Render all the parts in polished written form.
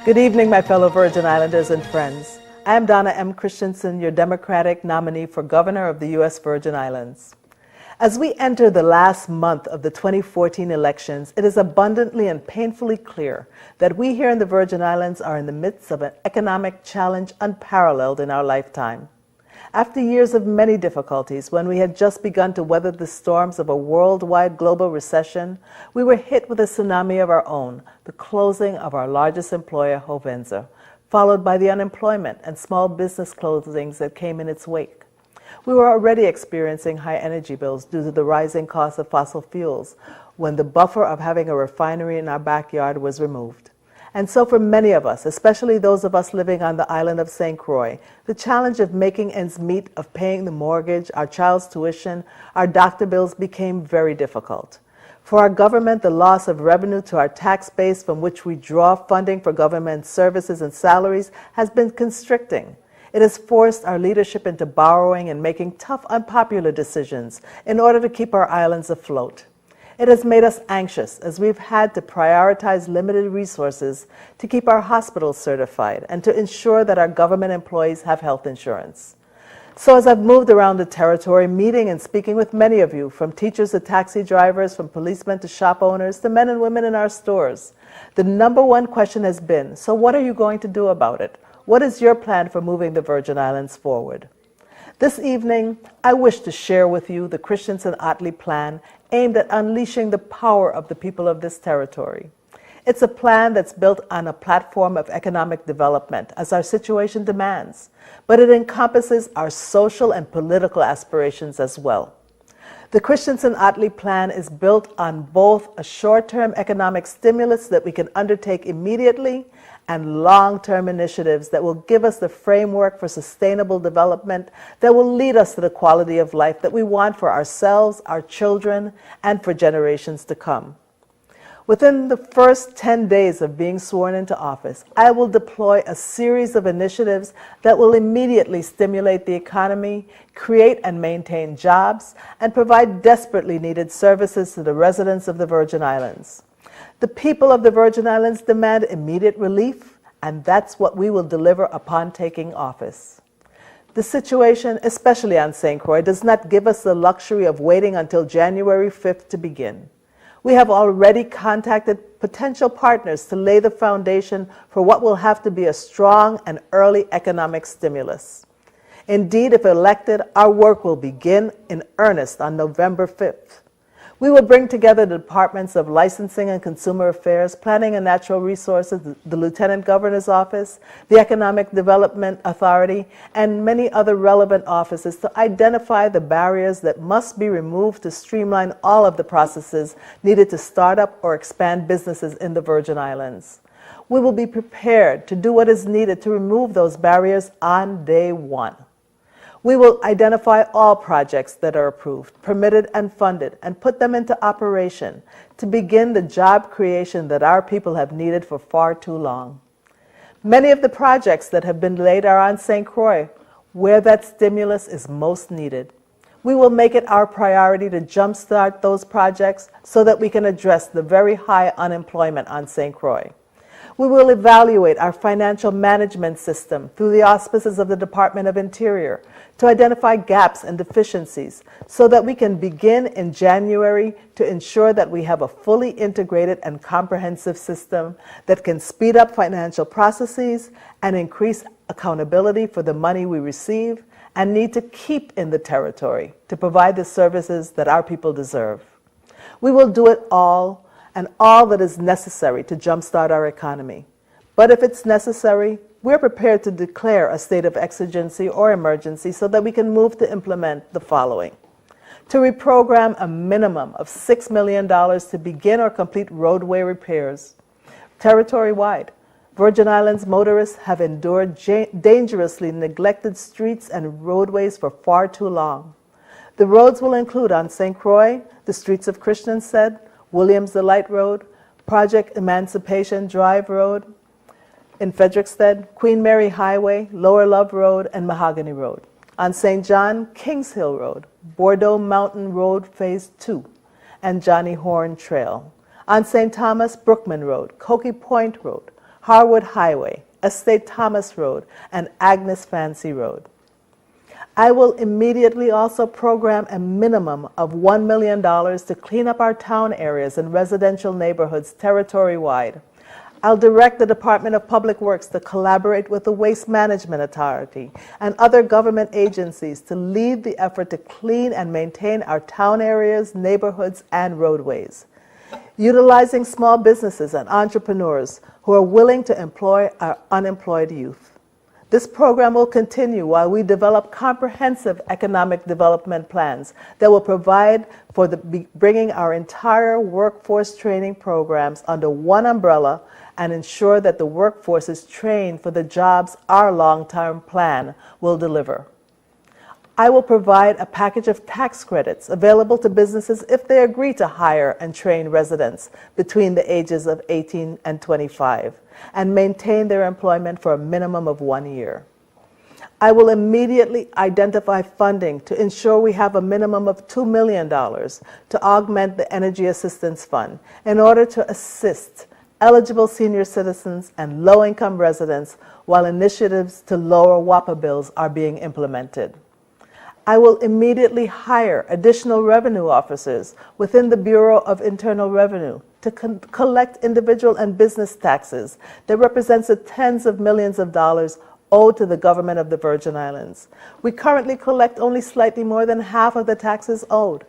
Good evening, my fellow Virgin Islanders and friends. I am Donna M. Christensen, your Democratic nominee for Governor of the U.S. Virgin Islands. As we enter the last month of the 2014 elections, it is abundantly and painfully clear that we here in the Virgin Islands are in the midst of an economic challenge unparalleled in our lifetime. After years of many difficulties, when we had just begun to weather the storms of a worldwide global recession, we were hit with a tsunami of our own, the closing of our largest employer, Hovenza, followed by the unemployment and small business closings that came in its wake. We were already experiencing high energy bills due to the rising cost of fossil fuels when the buffer of having a refinery in our backyard was removed. And so for many of us, especially those of us living on the island of St. Croix, the challenge of making ends meet, of paying the mortgage, our child's tuition, our doctor bills became very difficult. For our government, the loss of revenue to our tax base from which we draw funding for government services and salaries has been constricting. It has forced our leadership into borrowing and making tough, unpopular decisions in order to keep our islands afloat. It has made us anxious as we've had to prioritize limited resources to keep our hospitals certified and to ensure that our government employees have health insurance. So as I've moved around the territory, meeting and speaking with many of you, from teachers to taxi drivers, from policemen to shop owners, to men and women in our stores, the number one question has been, so what are you going to do about it? What is your plan for moving the Virgin Islands forward? This evening, I wish to share with you the Christensen-Ottley plan aimed at unleashing the power of the people of this territory. It's a plan that's built on a platform of economic development, as our situation demands, but it encompasses our social and political aspirations as well. The Christensen-Ottley plan is built on both a short-term economic stimulus that we can undertake immediately and long-term initiatives that will give us the framework for sustainable development that will lead us to the quality of life that we want for ourselves, our children, and for generations to come. Within the first 10 days of being sworn into office, I will deploy a series of initiatives that will immediately stimulate the economy, create and maintain jobs, and provide desperately needed services to the residents of the Virgin Islands. The people of the Virgin Islands demand immediate relief, and that's what we will deliver upon taking office. The situation, especially on St. Croix, does not give us the luxury of waiting until January 5th to begin. We have already contacted potential partners to lay the foundation for what will have to be a strong and early economic stimulus. Indeed, if elected, our work will begin in earnest on November 5th. We will bring together the departments of Licensing and Consumer Affairs, Planning and Natural Resources, the Lieutenant Governor's Office, the Economic Development Authority, and many other relevant offices to identify the barriers that must be removed to streamline all of the processes needed to start up or expand businesses in the Virgin Islands. We will be prepared to do what is needed to remove those barriers on day one. We will identify all projects that are approved, permitted, and funded, and put them into operation to begin the job creation that our people have needed for far too long. Many of the projects that have been laid are on St. Croix, where that stimulus is most needed. We will make it our priority to jumpstart those projects so that we can address the very high unemployment on St. Croix. We will evaluate our financial management system through the auspices of the Department of Interior to identify gaps and deficiencies so that we can begin in January to ensure that we have a fully integrated and comprehensive system that can speed up financial processes and increase accountability for the money we receive and need to keep in the territory to provide the services that our people deserve. We will do it all and all that is necessary to jumpstart our economy. But if it's necessary, we're prepared to declare a state of exigency or emergency so that we can move to implement the following: to reprogram a minimum of $6 million to begin or complete roadway repairs. Territory-wide, Virgin Islands motorists have endured dangerously neglected streets and roadways for far too long. The roads will include on St. Croix, the streets of Christensen, Williams the Light Road, Project Emancipation Drive Road, in Frederiksted, Queen Mary Highway, Lower Love Road, and Mahogany Road. On St. John, Kings Hill Road, Bordeaux Mountain Road Phase 2, and Johnny Horn Trail. On St. Thomas, Brookman Road, Cokie Point Road, Harwood Highway, Estate Thomas Road, and Agnes Fancy Road. I will immediately also program a minimum of $1 million to clean up our town areas and residential neighborhoods territory-wide. I'll direct the Department of Public Works to collaborate with the Waste Management Authority and other government agencies to lead the effort to clean and maintain our town areas, neighborhoods, and roadways. Utilizing small businesses and entrepreneurs who are willing to employ our unemployed youth. This program will continue while we develop comprehensive economic development plans that will provide for bringing our entire workforce training programs under one umbrella and ensure that the workforce is trained for the jobs our long-term plan will deliver. I will provide a package of tax credits available to businesses if they agree to hire and train residents between the ages of 18 and 25 and maintain their employment for a minimum of 1 year. I will immediately identify funding to ensure we have a minimum of $2 million to augment the Energy Assistance Fund in order to assist eligible senior citizens and low-income residents while initiatives to lower WAPA bills are being implemented. I will immediately hire additional revenue officers within the Bureau of Internal Revenue to collect individual and business taxes that represents the tens of millions of dollars owed to the government of the Virgin Islands. We currently collect only slightly more than half of the taxes owed,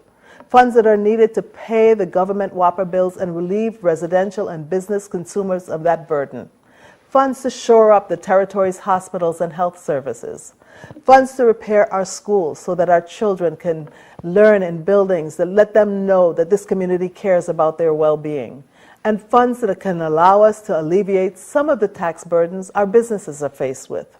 funds that are needed to pay the government WAPA bills and relieve residential and business consumers of that burden, funds to shore up the territory's hospitals and health services, funds to repair our schools so that our children can learn in buildings that let them know that this community cares about their well-being, and funds that can allow us to alleviate some of the tax burdens our businesses are faced with.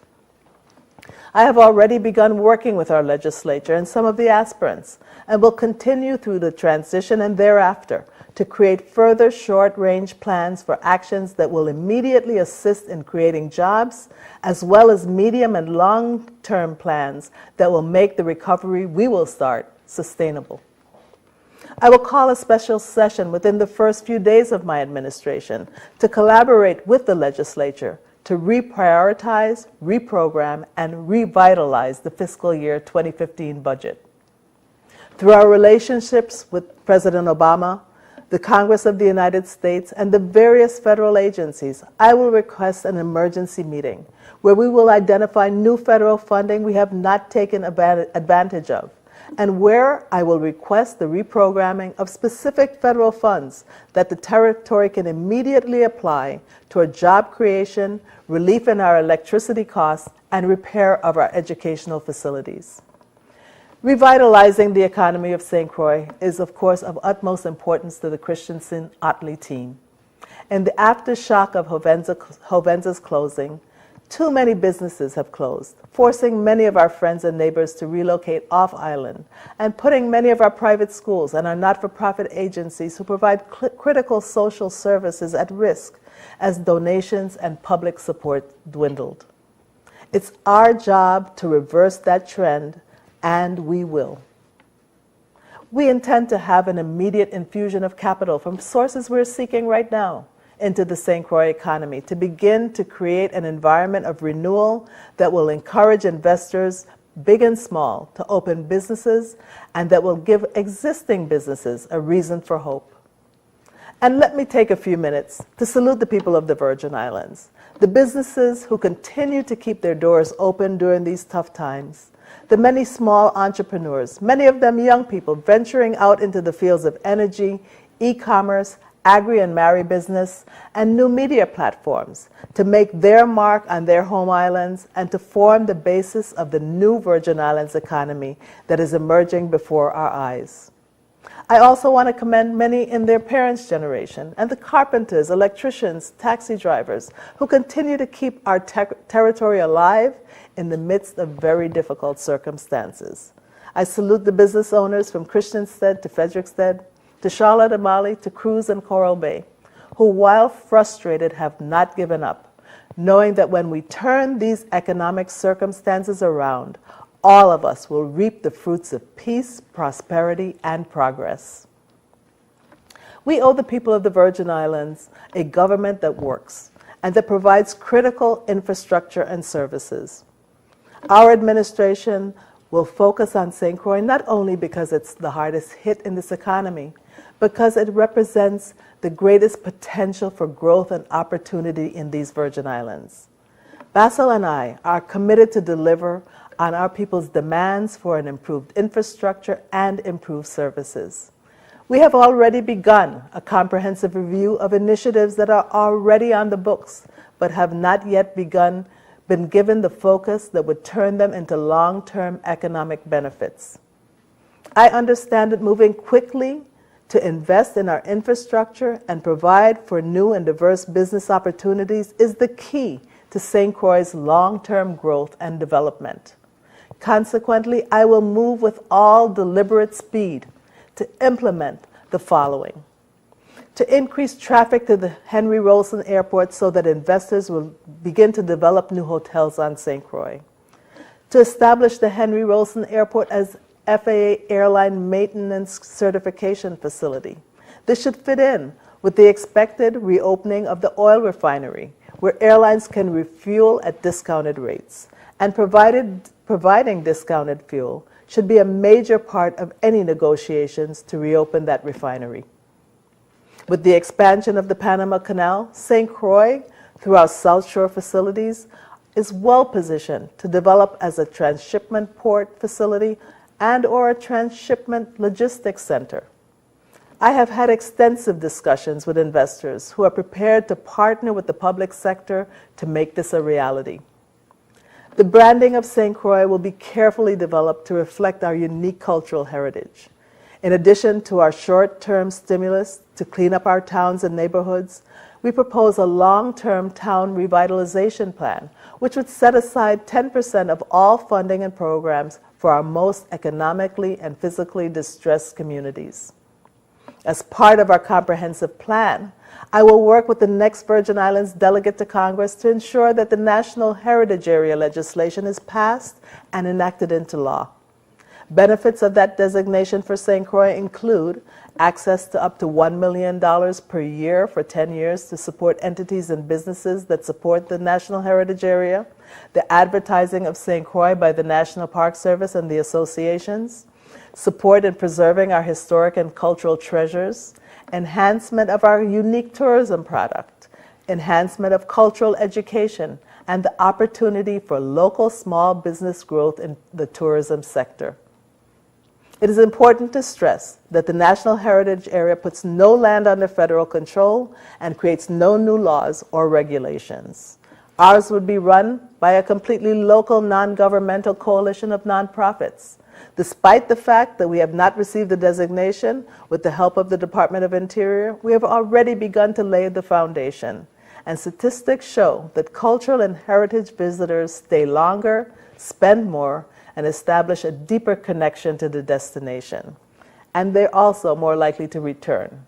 I have already begun working with our legislature and some of the aspirants, and will continue through the transition and thereafter to create further short-range plans for actions that will immediately assist in creating jobs, as well as medium and long-term plans that will make the recovery we will start sustainable. I will call a special session within the first few days of my administration to collaborate with the legislature to reprioritize, reprogram, and revitalize the fiscal year 2015 budget. Through our relationships with President Obama, the Congress of the United States, and the various federal agencies, I will request an emergency meeting where we will identify new federal funding we have not taken advantage of, and where I will request the reprogramming of specific federal funds that the territory can immediately apply toward job creation, relief in our electricity costs, and repair of our educational facilities. Revitalizing the economy of St. Croix is, of course, of utmost importance to the Christensen-Ottley team. In the aftershock of Hovenza's closing, too many businesses have closed, forcing many of our friends and neighbors to relocate off-island and putting many of our private schools and our not-for-profit agencies who provide critical social services at risk as donations and public support dwindled. It's our job to reverse that trend, and we will. We intend to have an immediate infusion of capital from sources we're seeking right now into the St. Croix economy to begin to create an environment of renewal that will encourage investors, big and small, to open businesses and that will give existing businesses a reason for hope. And let me take a few minutes to salute the people of the Virgin Islands, the businesses who continue to keep their doors open during these tough times, the many small entrepreneurs, many of them young people venturing out into the fields of energy, e-commerce, agri and marry business, and new media platforms to make their mark on their home islands and to form the basis of the new Virgin Islands economy that is emerging before our eyes. I also want to commend many in their parents' generation and the carpenters, electricians, taxi drivers who continue to keep our territory alive in the midst of very difficult circumstances. I salute the business owners from Christiansted to Frederiksted, to Charlotte Amalie, to Cruz and Coral Bay, who, while frustrated, have not given up, knowing that when we turn these economic circumstances around, all of us will reap the fruits of peace, prosperity, and progress. We owe the people of the Virgin Islands a government that works and that provides critical infrastructure and services. Our administration will focus on St. Croix not only because it's the hardest hit in this economy, because it represents the greatest potential for growth and opportunity in these Virgin Islands. Basil and I are committed to deliver on our people's demands for an improved infrastructure and improved services. We have already begun a comprehensive review of initiatives that are already on the books, but have not yet been given the focus that would turn them into long-term economic benefits. I understand that moving quickly to invest in our infrastructure and provide for new and diverse business opportunities is the key to St. Croix's long-term growth and development. Consequently, I will move with all deliberate speed to implement the following: to increase traffic to the Henry Rolson Airport so that investors will begin to develop new hotels on St. Croix, to establish the Henry Rolson Airport as FAA airline maintenance certification facility. This should fit in with the expected reopening of the oil refinery, where airlines can refuel at discounted rates, and providing discounted fuel should be a major part of any negotiations to reopen that refinery. With the expansion of the Panama Canal, St. Croix, through our South Shore facilities, is well positioned to develop as a transshipment port facility and/or a transshipment logistics center. I have had extensive discussions with investors who are prepared to partner with the public sector to make this a reality. The branding of St. Croix will be carefully developed to reflect our unique cultural heritage. In addition to our short-term stimulus to clean up our towns and neighborhoods, we propose a long-term town revitalization plan, which would set aside 10% of all funding and programs for our most economically and physically distressed communities. As part of our comprehensive plan, I will work with the next Virgin Islands delegate to Congress to ensure that the National Heritage Area legislation is passed and enacted into law. Benefits of that designation for St. Croix include access to up to $1 million per year for 10 years to support entities and businesses that support the National Heritage Area, the advertising of St. Croix by the National Park Service and the associations, support in preserving our historic and cultural treasures, enhancement of our unique tourism product, enhancement of cultural education, and the opportunity for local small business growth in the tourism sector. It is important to stress that the National Heritage Area puts no land under federal control and creates no new laws or regulations. Ours would be run by a completely local non-governmental coalition of nonprofits. Despite the fact that we have not received the designation, with the help of the Department of Interior, we have already begun to lay the foundation. And statistics show that cultural and heritage visitors stay longer, spend more, and establish a deeper connection to the destination. And they're also more likely to return.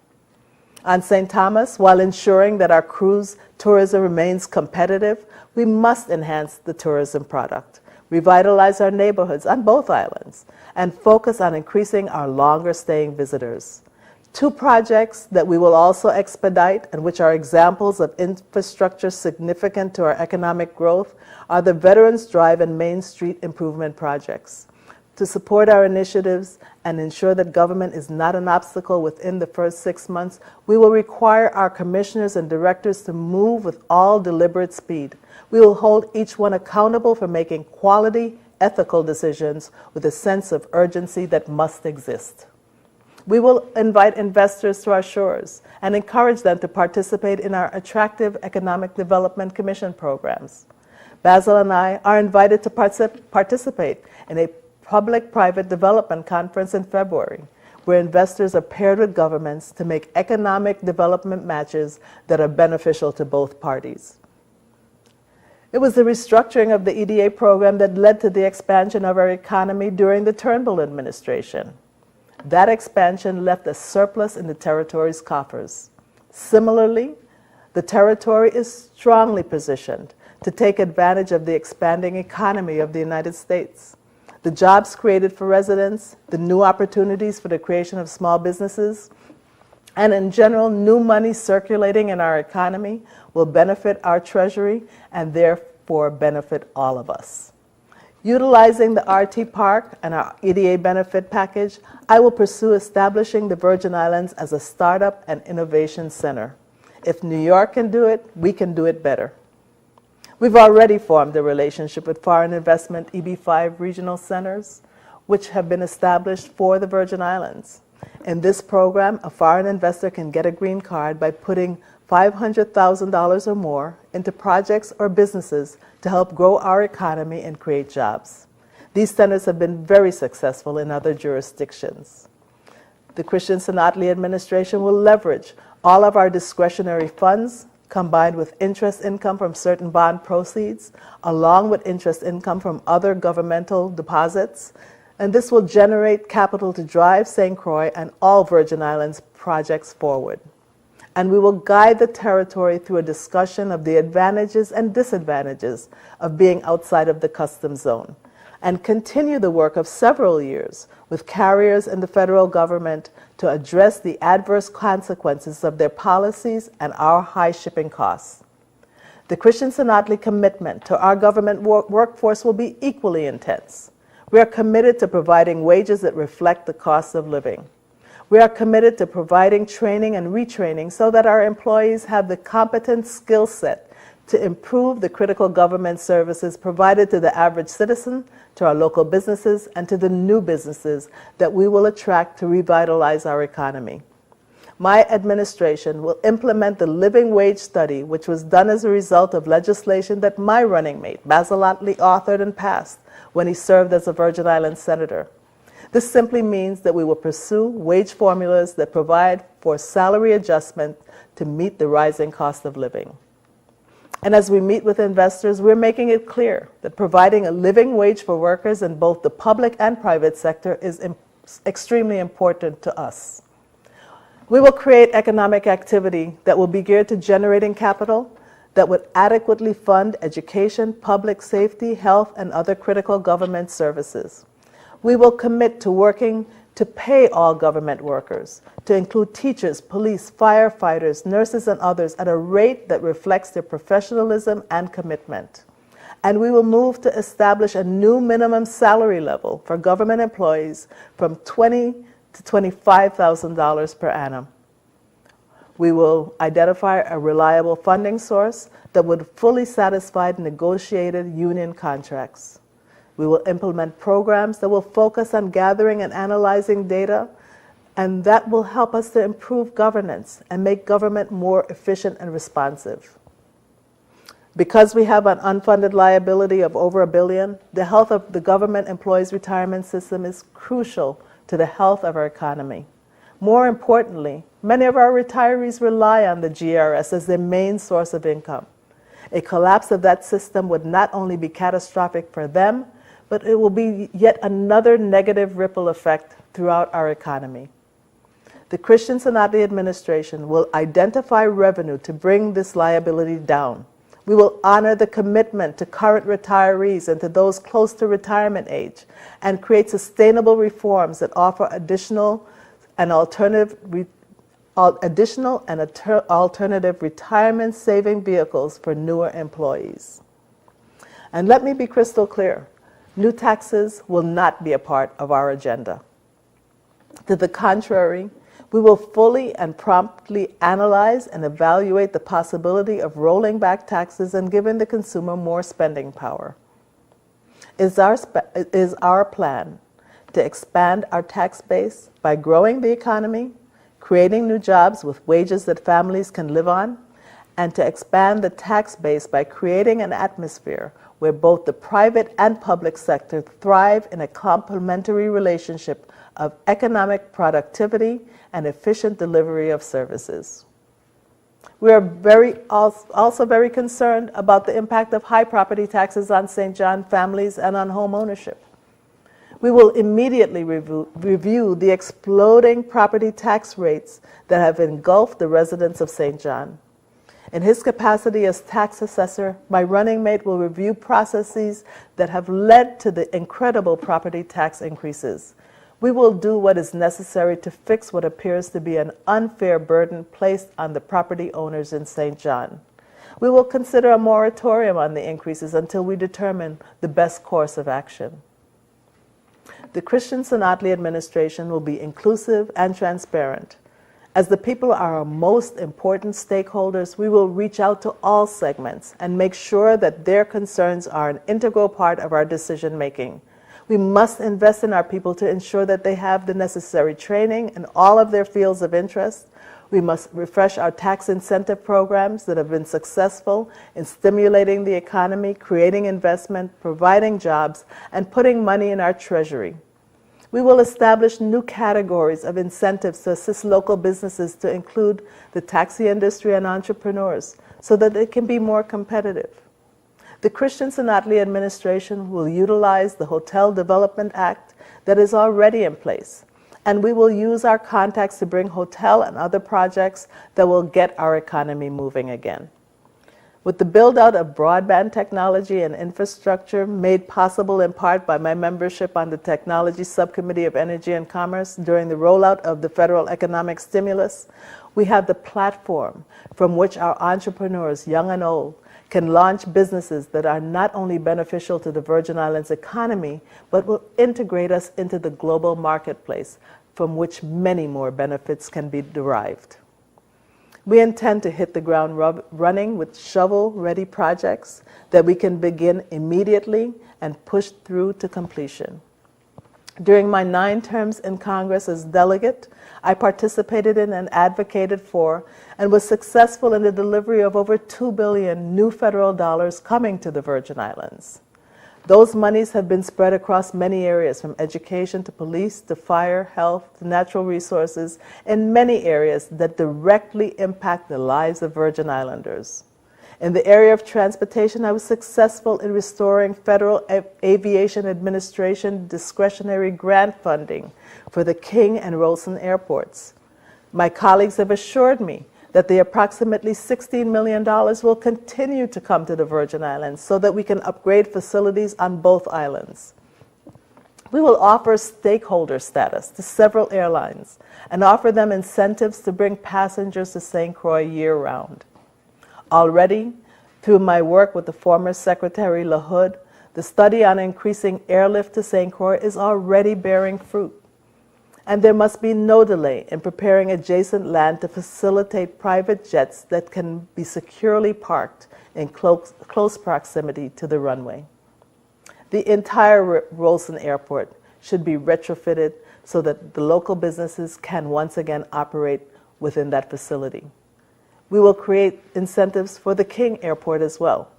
On St. Thomas, while ensuring that our cruise tourism remains competitive, we must enhance the tourism product, revitalize our neighborhoods on both islands, and focus on increasing our longer-staying visitors. Two projects that we will also expedite, and which are examples of infrastructure significant to our economic growth, are the Veterans Drive and Main Street improvement projects. To support our initiatives and ensure that government is not an obstacle within the first 6 months, we will require our commissioners and directors to move with all deliberate speed. We will hold each one accountable for making quality, ethical decisions with a sense of urgency that must exist. We will invite investors to our shores and encourage them to participate in our attractive Economic Development Commission programs. Basil and I are invited to participate in a public-private development conference in February, where investors are paired with governments to make economic development matches that are beneficial to both parties. It was the restructuring of the EDA program that led to the expansion of our economy during the Turnbull administration. That expansion left a surplus in the territory's coffers. Similarly, the territory is strongly positioned to take advantage of the expanding economy of the United States. The jobs created for residents, the new opportunities for the creation of small businesses, And in general, new money circulating in our economy will benefit our Treasury and therefore benefit all of us. Utilizing the RT Park and our EDA benefit package, I will pursue establishing the Virgin Islands as a startup and innovation center. If New York can do it, we can do it better. We've already formed a relationship with Foreign Investment EB5 regional centers, which have been established for the Virgin Islands. In this program, a foreign investor can get a green card by putting $500,000 or more into projects or businesses to help grow our economy and create jobs. These centers have been very successful in other jurisdictions. The Christensen-Ottley administration will leverage all of our discretionary funds combined with interest income from certain bond proceeds, along with interest income from other governmental deposits, and this will generate capital to drive St. Croix and all Virgin Islands projects forward. And we will guide the territory through a discussion of the advantages and disadvantages of being outside of the customs zone, and continue the work of several years with carriers and the federal government to address the adverse consequences of their policies and our high shipping costs. The Christensen-Ottley commitment to our government workforce will be equally intense. We are committed to providing wages that reflect the cost of living. We are committed to providing training and retraining so that our employees have the competent skill set to improve the critical government services provided to the average citizen, to our local businesses, and to the new businesses that we will attract to revitalize our economy. My administration will implement the living wage study, which was done as a result of legislation that my running mate, Basil Ottley, authored and passed when he served as a Virgin Islands senator. This simply means that we will pursue wage formulas that provide for salary adjustment to meet the rising cost of living. And as we meet with investors, we're making it clear that providing a living wage for workers in both the public and private sector is extremely important to us. We will create economic activity that will be geared to generating capital that would adequately fund education, public safety, health, and other critical government services. We will commit to working to pay all government workers, to include teachers, police, firefighters, nurses, and others at a rate that reflects their professionalism and commitment. And we will move to establish a new minimum salary level for government employees from $20,000 to $25,000 per annum. We will identify a reliable funding source that would fully satisfy negotiated union contracts. We will implement programs that will focus on gathering and analyzing data, and that will help us to improve governance and make government more efficient and responsive. Because we have an unfunded liability of over $1 billion, the health of the government employees' retirement system is crucial to the health of our economy. More importantly, many of our retirees rely on the GRS as their main source of income. A collapse of that system would not only be catastrophic for them, but it will be yet another negative ripple effect throughout our economy. The Christensen-Ottley administration will identify revenue to bring this liability down. We will honor the commitment to current retirees and to those close to retirement age, and create sustainable reforms that offer additional and alternative retirement saving vehicles for newer employees. And let me be crystal clear. New taxes will not be a part of our agenda. To the contrary, we will fully and promptly analyze and evaluate the possibility of rolling back taxes and giving the consumer more spending power. It is our plan to expand our tax base by growing the economy, creating new jobs with wages that families can live on, and to expand the tax base by creating an atmosphere where both the private and public sector thrive in a complementary relationship of economic productivity and efficient delivery of services. We are also very concerned about the impact of high property taxes on St. John families and on home ownership. We will immediately review the exploding property tax rates that have engulfed the residents of St. John. In his capacity as tax assessor, my running mate will review processes that have led to the incredible property tax increases. We will do what is necessary to fix what appears to be an unfair burden placed on the property owners in St. John. We will consider a moratorium on the increases until we determine the best course of action. The Christensen-Ottley administration will be inclusive and transparent. As the people are our most important stakeholders, we will reach out to all segments and make sure that their concerns are an integral part of our decision-making. We must invest in our people to ensure that they have the necessary training in all of their fields of interest. We must refresh our tax incentive programs that have been successful in stimulating the economy, creating investment, providing jobs, and putting money in our treasury. We will establish new categories of incentives to assist local businesses to include the taxi industry and entrepreneurs so that they can be more competitive. The Christensen-Ottley administration will utilize the Hotel Development Act that is already in place, and we will use our contacts to bring hotel and other projects that will get our economy moving again. With the build-out of broadband technology and infrastructure made possible in part by my membership on the Technology Subcommittee of Energy and Commerce during the rollout of the federal economic stimulus, we have the platform from which our entrepreneurs, young and old, can launch businesses that are not only beneficial to the Virgin Islands economy, but will integrate us into the global marketplace, from which many more benefits can be derived. We intend to hit the ground running with shovel-ready projects that we can begin immediately and push through to completion. During my 9 terms in Congress as delegate, I participated in and advocated for and was successful in the delivery of over $2 billion new federal dollars coming to the Virgin Islands. Those monies have been spread across many areas, from education to police to fire, health to natural resources, in many areas that directly impact the lives of Virgin Islanders. In the area of transportation, I was successful in restoring Federal Aviation Administration discretionary grant funding for the King and Rolson airports. My colleagues have assured me that the approximately $16 million will continue to come to the Virgin Islands so that we can upgrade facilities on both islands. We will offer stakeholder status to several airlines and offer them incentives to bring passengers to St. Croix year-round. Already, through my work with the former Secretary LaHood, the study on increasing airlift to St. Croix is already bearing fruit. And there must be no delay in preparing adjacent land to facilitate private jets that can be securely parked in close proximity to the runway. The entire Rolson Airport should be retrofitted so that the local businesses can once again operate within that facility. We will create incentives for the King Airport as well,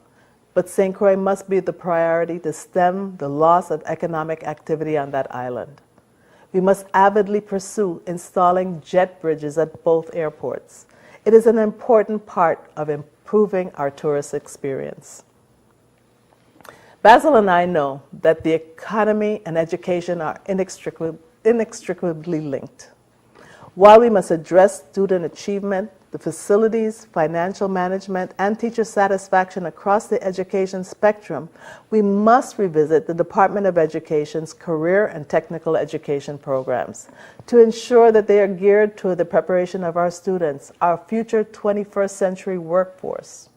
but St. Croix must be the priority to stem the loss of economic activity on that island. We must avidly pursue installing jet bridges at both airports. It is an important part of improving our tourist experience. Basil and I know that the economy and education are inextricably linked. While we must address student achievement, the facilities, financial management, and teacher satisfaction across the education spectrum, we must revisit the Department of Education's career and technical education programs to ensure that they are geared to the preparation of our students, our future 21st century workforce.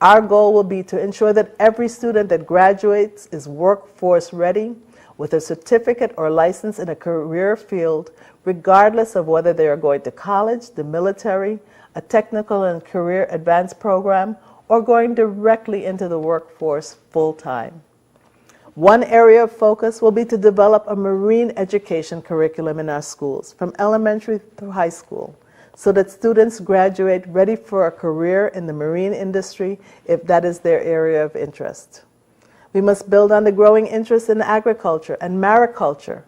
Our goal will be to ensure that every student that graduates is workforce ready with a certificate or license in a career field, regardless of whether they are going to college, the military, a technical and career advanced program, or going directly into the workforce full-time. One area of focus will be to develop a marine education curriculum in our schools, from elementary through high school, so that students graduate ready for a career in the marine industry if that is their area of interest. We must build on the growing interest in agriculture and mariculture,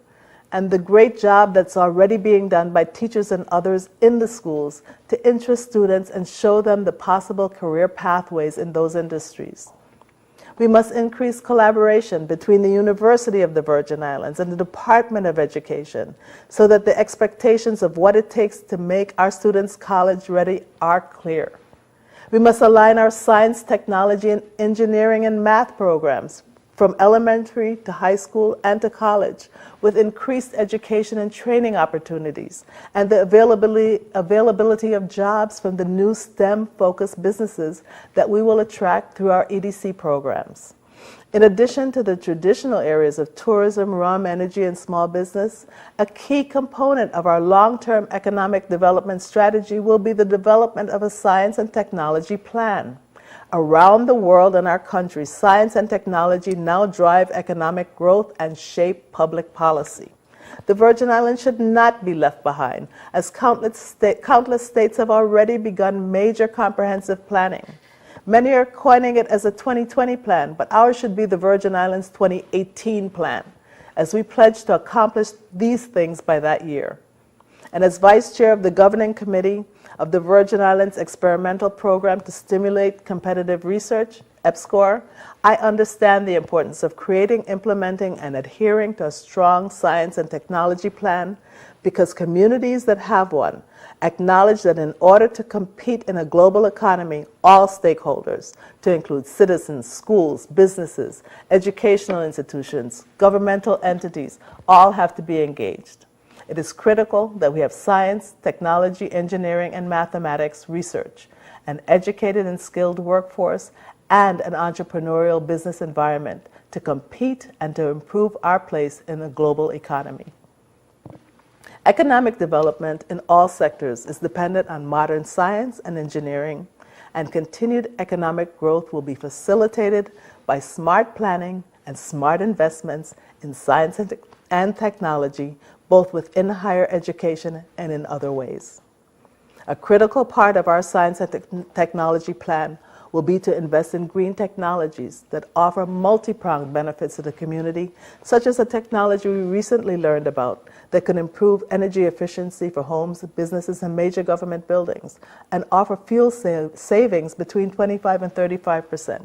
and the great job that's already being done by teachers and others in the schools to interest students and show them the possible career pathways in those industries. We must increase collaboration between the University of the Virgin Islands and the Department of Education so that the expectations of what it takes to make our students college ready are clear. We must align our science, technology, and engineering and math programs from elementary to high school and to college, with increased education and training opportunities, and the availability of jobs from the new STEM-focused businesses that we will attract through our EDC programs. In addition to the traditional areas of tourism, rum, energy, and small business, a key component of our long-term economic development strategy will be the development of a science and technology plan. Around the world and our country, science and technology now drive economic growth and shape public policy. The Virgin Islands should not be left behind, as countless states have already begun major comprehensive planning. Many are coining it as a 2020 plan, but ours should be the Virgin Islands 2018 plan, as we pledge to accomplish these things by that year. And as Vice Chair of the Governing Committee of the Virgin Islands Experimental Program to Stimulate Competitive Research, EPSCoR, I understand the importance of creating, implementing, and adhering to a strong science and technology plan, because communities that have one acknowledge that in order to compete in a global economy, all stakeholders, to include citizens, schools, businesses, educational institutions, governmental entities, all have to be engaged. It is critical that we have science, technology, engineering, and mathematics research, an educated and skilled workforce, and an entrepreneurial business environment to compete and to improve our place in the global economy. Economic development in all sectors is dependent on modern science and engineering, and continued economic growth will be facilitated by smart planning and smart investments in science and technology, both within higher education and in other ways. A critical part of our science and technology plan will be to invest in green technologies that offer multi-pronged benefits to the community, such as the technology we recently learned about that can improve energy efficiency for homes, businesses, and major government buildings, and offer fuel savings between 25 and 35%.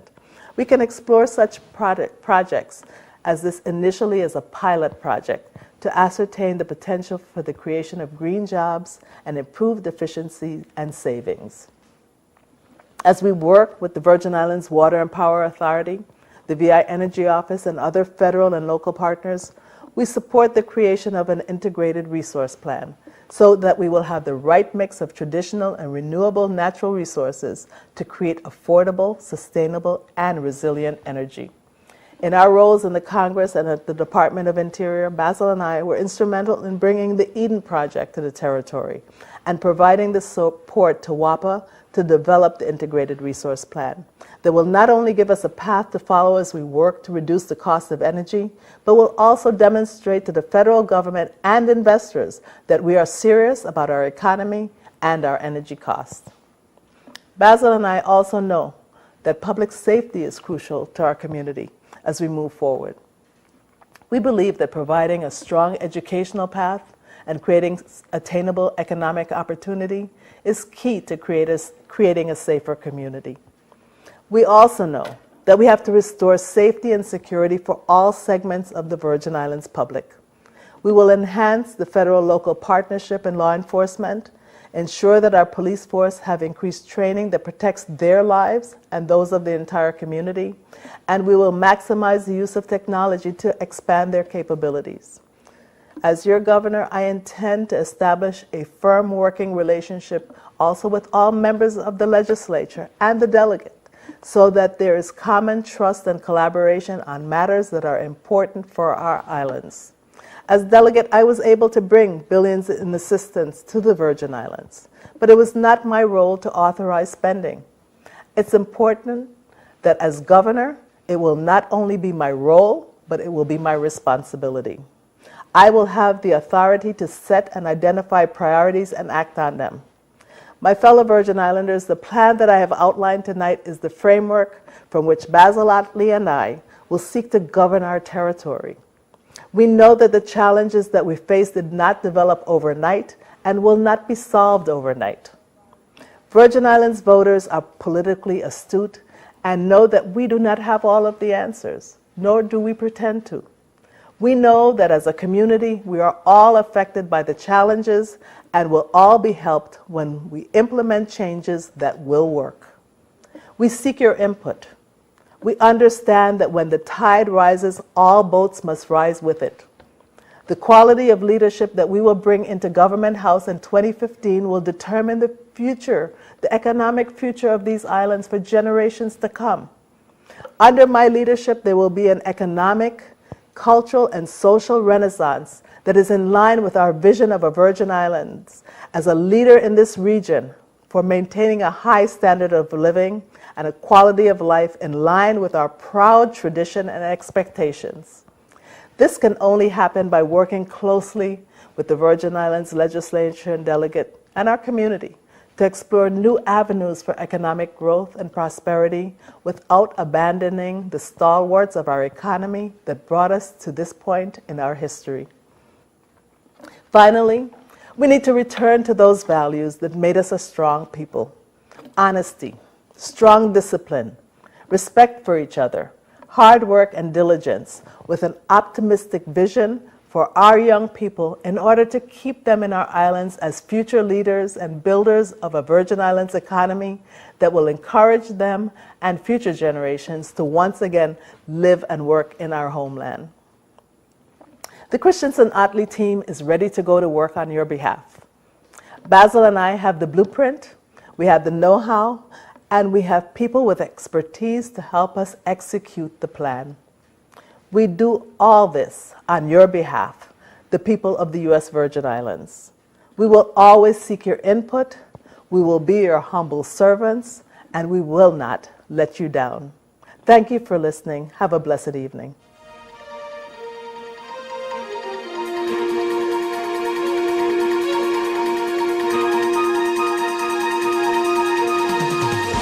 We can explore such projects as this initially as a pilot project to ascertain the potential for the creation of green jobs and improved efficiency and savings. As we work with the Virgin Islands Water and Power Authority, the VI Energy Office, and other federal and local partners, we support the creation of an integrated resource plan so that we will have the right mix of traditional and renewable natural resources to create affordable, sustainable, and resilient energy. In our roles in the Congress and at the Department of Interior, Basil and I were instrumental in bringing the Eden Project to the territory and providing the support to WAPA to develop the integrated resource plan that will not only give us a path to follow as we work to reduce the cost of energy, but will also demonstrate to the federal government and investors that we are serious about our economy and our energy costs. Basil and I also know that public safety is crucial to our community as we move forward. We believe that providing a strong educational path and creating attainable economic opportunity is key to creating a safer community. We also know that we have to restore safety and security for all segments of the Virgin Islands public. We will enhance the federal-local partnership in law enforcement, ensure that our police force have increased training that protects their lives and those of the entire community, and we will maximize the use of technology to expand their capabilities. As your governor, I intend to establish a firm working relationship also with all members of the legislature and the delegate, so that there is common trust and collaboration on matters that are important for our islands. As delegate, I was able to bring billions in assistance to the Virgin Islands, but it was not my role to authorize spending. It's important that as governor, it will not only be my role, but it will be my responsibility. I will have the authority to set and identify priorities and act on them. My fellow Virgin Islanders, the plan that I have outlined tonight is the framework from which Basil Ottley and I will seek to govern our territory. We know that the challenges that we face did not develop overnight and will not be solved overnight. Virgin Islands voters are politically astute and know that we do not have all of the answers, nor do we pretend to. We know that as a community, we are all affected by the challenges and will all be helped when we implement changes that will work. We seek your input. We understand that when the tide rises, all boats must rise with it. The quality of leadership that we will bring into Government House in 2015 will determine the future, the economic future of these islands for generations to come. Under my leadership, there will be an economic, cultural, and social renaissance that is in line with our vision of a Virgin Islands as a leader in this region for maintaining a high standard of living and a quality of life in line with our proud tradition and expectations. This can only happen by working closely with the Virgin Islands legislature and delegate and our community to explore new avenues for economic growth and prosperity without abandoning the stalwarts of our economy that brought us to this point in our history. Finally, we need to return to those values that made us a strong people: honesty, strong discipline, respect for each other, hard work and diligence, with an optimistic vision for our young people in order to keep them in our islands as future leaders and builders of a Virgin Islands economy that will encourage them and future generations to once again live and work in our homeland. The Christensen-Ottley team is ready to go to work on your behalf. Basil and I have the blueprint, we have the know-how, and we have people with expertise to help us execute the plan. We do all this on your behalf, the people of the U.S. Virgin Islands. We will always seek your input, we will be your humble servants, and we will not let you down. Thank you for listening. Have a blessed evening.